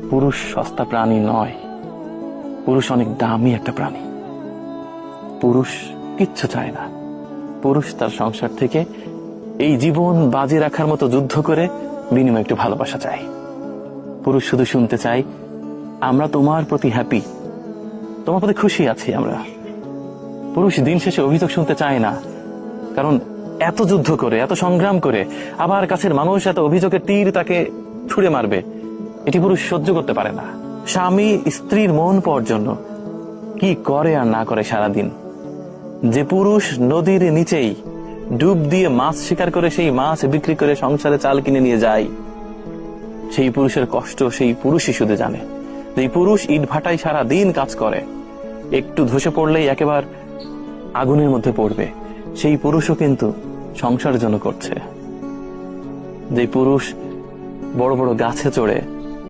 পুরুষ সস্তা প্রাণী নয়, পুরুষ অনেক দামি একটা প্রাণী। পুরুষ কিচ্ছু চায় না, পুরুষ তার সংসার থেকে এই জীবন বাজি রাখার মতো যুদ্ধ করে বিনিময়ে একটু ভালোবাসা চায়। পুরুষ শুধু শুনতে চায়, আমরা তোমার প্রতি হ্যাপি, তোমার প্রতি খুশি আছি আমরা। পুরুষ দিন শেষে অভিযোগ শুনতে চায় না, কারণ এত যুদ্ধ করে, এত সংগ্রাম করে আবার কাছের মানুষ এত অভিযোগের তীর তাকে ছুঁড়ে মারবে, এটি পুরুষ সহ্য করতে পারে না। স্বামী স্ত্রীর মন পাওয়ার জন্য কি করে আর না করে সারাদিন। যে পুরুষ নদীর নিচেই ডুব দিয়ে মাছ শিকার করে সেই মাছ বিক্রি করে সংসারে চাল কিনে নিয়ে যায়, সেই পুরুষের কষ্ট সেই পুরুষই শুধু জানে। যে পুরুষ ইট ভাটায় সারা দিন কাজ করে, একটু ধসে পড়লেই একেবারে আগুনের মধ্যে পড়বে, সেই পুরুষও কিন্তু সংসারের জন্য করছে। যে পুরুষ বড় বড় গাছে চড়ে